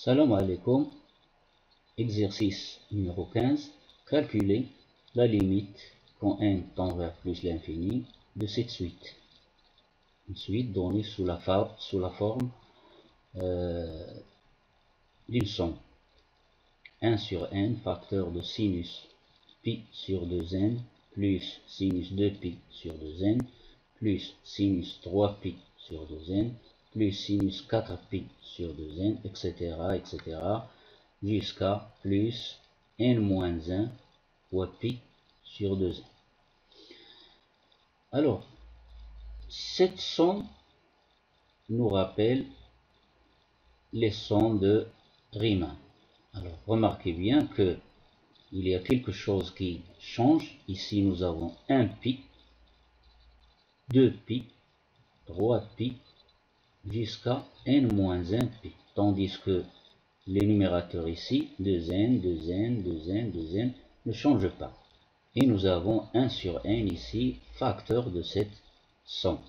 Salam alaikum. Exercice numéro 15. Calculer la limite quand n tend vers plus l'infini de cette suite. Une suite donnée sous la forme d'une somme. 1 sur n facteur de sinus pi sur 2n plus sinus 2pi sur 2n plus sinus 3pi sur 2n plus sinus 4pi sur 2n, etc., etc., jusqu'à plus n-1 fois pi sur 2n. Alors, cette somme nous rappelle les sons de Riemann. Alors, remarquez bien que il y a quelque chose qui change. Ici, nous avons 1pi, 2pi, 3pi, jusqu'à n-1pi. Tandis que les numérateurs ici, 2n, 2n, 2n, 2n, ne changent pas. Et nous avons 1 sur n ici, facteur de cette somme.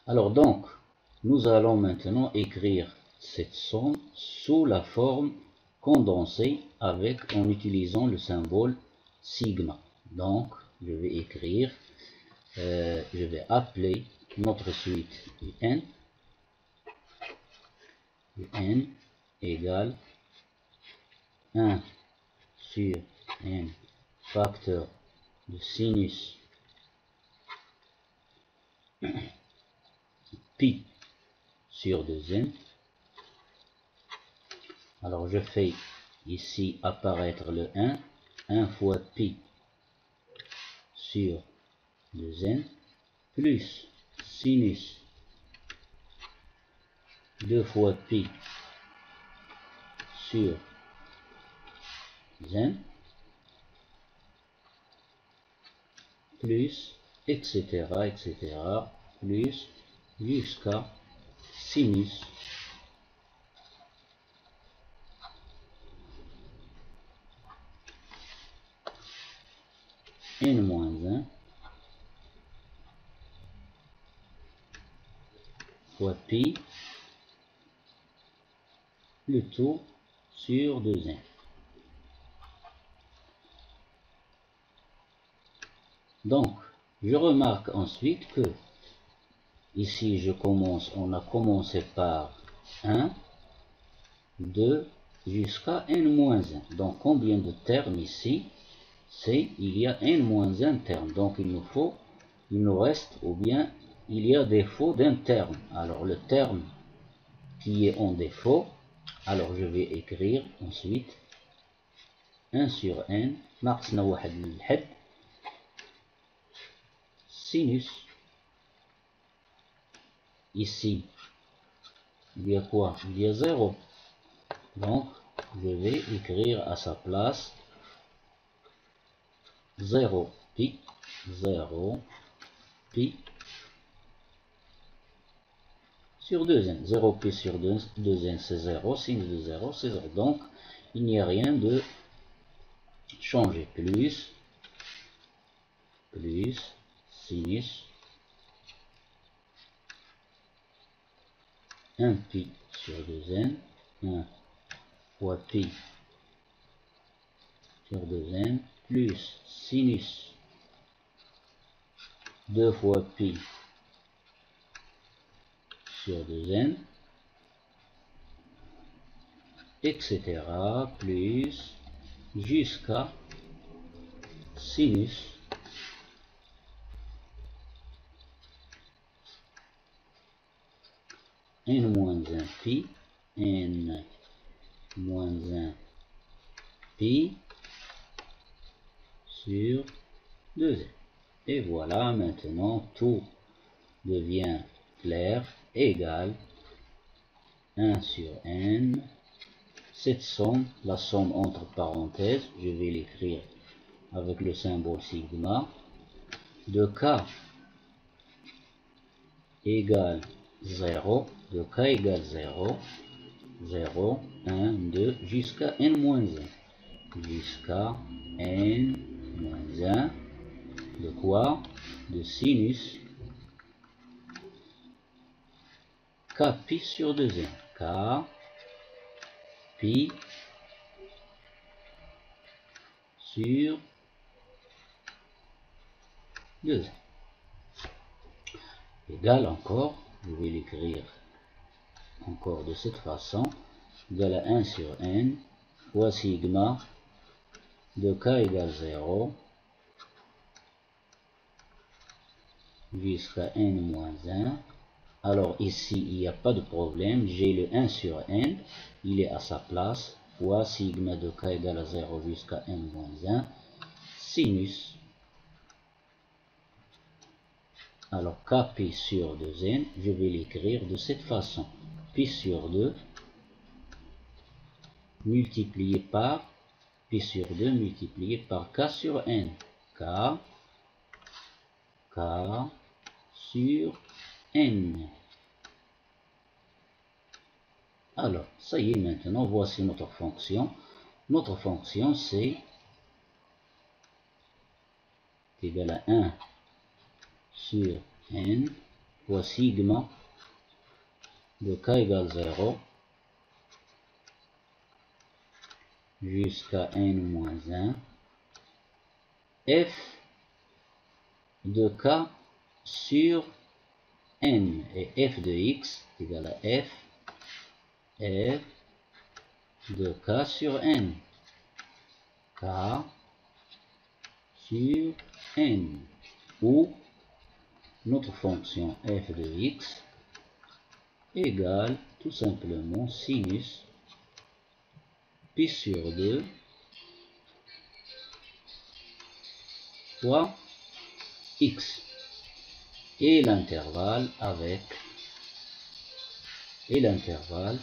Alors donc, nous allons maintenant écrire cette somme sous la forme condensée en utilisant le symbole sigma. Donc, je vais écrire, je vais appeler notre suite un. n égale 1 sur n facteur de sinus pi sur 2n. Alors je fais ici apparaître le 1 fois pi sur 2n plus sinus 2 fois pi sur n plus etc., etc., plus jusqu'à sinus n-1 fois pi, le tout sur 2n. Donc, je remarque ensuite que ici on a commencé par 1, 2, jusqu'à n-1. Donc, combien de termes ici? Il y a n-1 terme. Donc, il nous reste, ou bien il y a défaut d'un terme. Alors, le terme qui est en défaut, alors je vais écrire ensuite 1 sur n, ناقصنا واحد من الحد, sinus. Ici, il y a quoi? Il y a 0. Donc, je vais écrire à sa place 0 pi sur 2n. 0 pi sur 2n, c'est 0. Sinus de 0, c'est 0. Donc, il n'y a rien de changé. Plus sinus 1 pi sur 2n, 1 fois pi sur 2n, plus sinus 2 fois pi sur 2n, etc., plus jusqu'à sinus n-1 pi, n-1 pi sur 2n. Et voilà, maintenant tout devient clair, égal 1 sur n. Cette somme, la somme entre parenthèses, je vais l'écrire avec le symbole sigma, de k égale 0, de k égale 0, 0, 1, 2, jusqu'à n-1. Jusqu'à n-1, de quoi? De sinus k pi sur 2n. K pi sur 2n. Égal encore, je vais l'écrire encore de cette façon, égal à 1 sur n fois sigma de k égale 0 jusqu'à n moins 1. Alors ici, il n'y a pas de problème, j'ai le 1 sur n, il est à sa place, fois sigma de k égale à 0 jusqu'à n moins 1, sinus. Alors kp sur 2n, je vais l'écrire de cette façon, pi sur 2 multiplié par pi sur 2 multiplié par k sur n, k sur n. Alors, ça y est, maintenant, voici notre fonction. Notre fonction, c'est égal à 1 sur n fois sigma de k égale 0 jusqu'à n moins 1 f de k sur n, et f de x est égal à f de k sur n, k sur n, où notre fonction f de x égale tout simplement sinus pi sur 2 fois x, et l'intervalle avec l'intervalle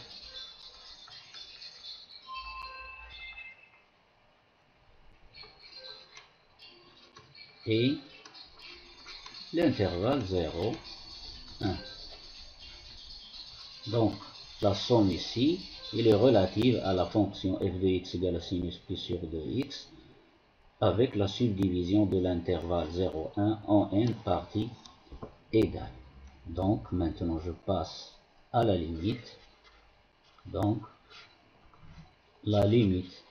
et l'intervalle 0, 1. Donc, la somme ici, elle est relative à la fonction f de x égale à sinus pi sur 2x avec la subdivision de l'intervalle 0, 1 en n parties égales. Donc, maintenant, je passe à la limite. Donc, la limite,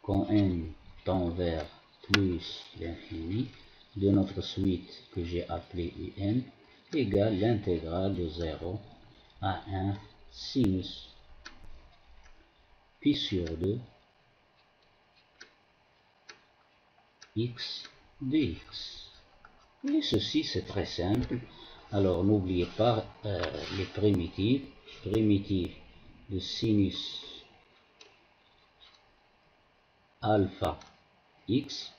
quand n tend vers plus l'infini, de notre suite que j'ai appelée un, égale l'intégrale de 0 à 1 sinus pi sur 2 x dx. Et ceci, c'est très simple. Alors, n'oubliez pas les primitives. Primitive de sinus alpha x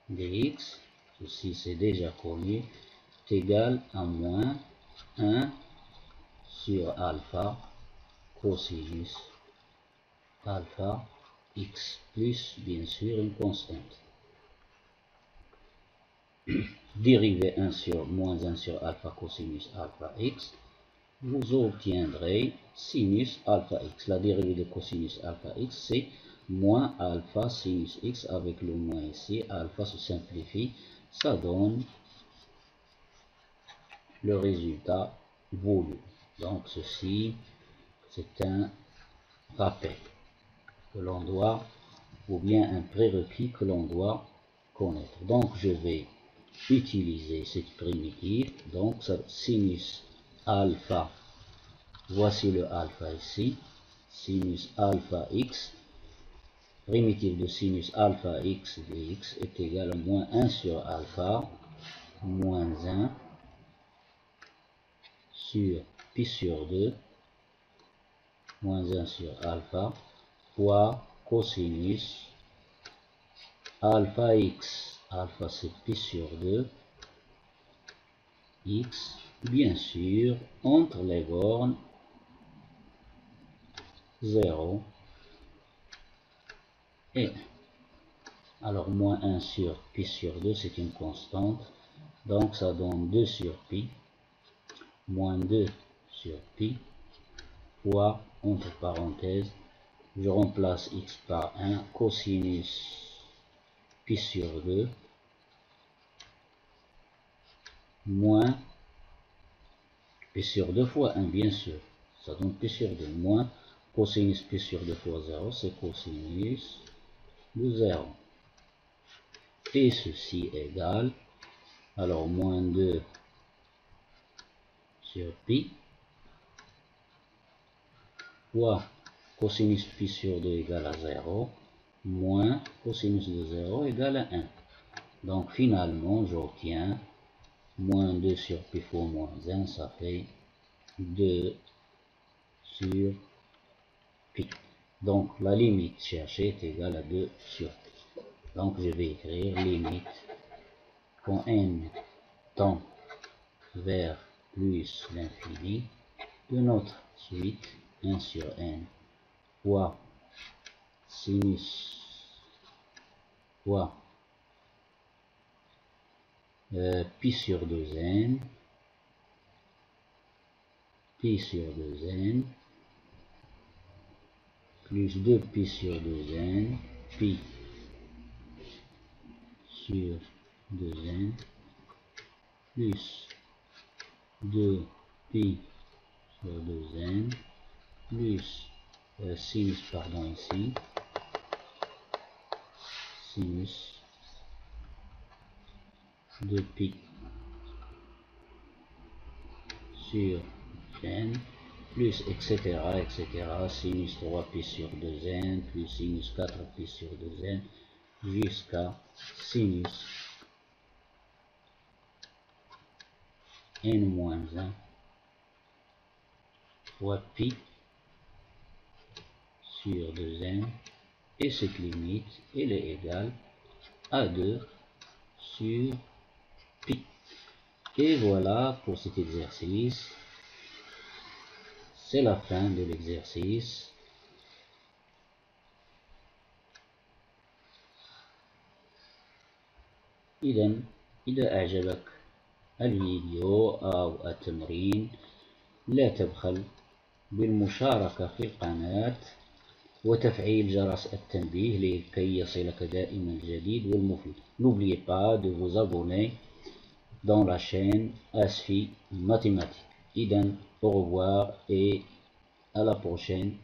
dx, ceci c'est déjà connu, est égal à moins 1 sur alpha cosinus alpha x, plus bien sûr une constante. Dérivez 1 sur moins 1 sur alpha cosinus alpha x, vous obtiendrez sinus alpha x. La dérivée de cosinus alpha x, c'est moins alpha sinus x avec le moins ici. Alpha se simplifie, ça donne le résultat voulu. Donc ceci, c'est un rappel que l'on doit, ou bien un prérequis que l'on doit connaître. Donc je vais utiliser cette primitive. Donc ça, sinus alpha, voici le alpha ici, sinus alpha x, primitive de sinus alpha x dx est égal à moins 1 sur alpha moins 1 sur pi sur 2 moins 1 sur alpha fois cosinus alpha x. Alpha c'est pi sur 2 x, bien sûr, entre les bornes 0 et 1. Alors moins 1 sur pi sur 2, c'est une constante, donc ça donne 2 sur pi, moins 2 sur pi, fois, entre parenthèses, je remplace x par 1, cosinus pi sur 2, moins pi sur 2 fois 1, bien sûr, ça donne pi sur 2, moins Cosinus pi sur 2 fois 0, c'est cosinus de 0. Et ceci égale, alors moins 2 sur pi, fois cosinus pi sur 2 égale à 0, moins cosinus de 0 égale à 1. Donc finalement, j'obtiens moins 2 sur pi fois moins 1, ça fait 2 sur pi. Donc la limite cherchée est égale à 2 sur pi. Donc je vais écrire limite quand n tend vers plus l'infini de notre suite 1 sur n fois sinus fois pi sur 2n, pi sur 2n, plus 2 pi sur 2n, pi sur 2n, plus 2 pi sur 2n, plus sinus, pardon, ici, sinus de pi sur n, plus etc., sinus 3 pi sur 2n, plus sinus 4 pi sur 2n, jusqu'à sinus n-1 fois pi sur 2n, et cette limite, elle est égale à 2 sur pi. Et voilà pour cet exercice. C'est la fin de l'exercice. إذا أعجبك الفيديو أو التمرين لا تبخل بالمشاركة في القناة وتفعيل جرس التنبيه لكي يصلك دائما الجديد والمفيد. N'oubliez pas de vous abonner dans la chaîne Asfi Mathématiques. إذن au revoir et à la prochaine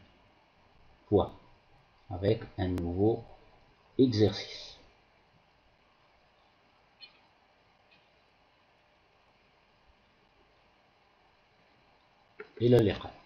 fois avec un nouveau exercice. إلى اللقاء.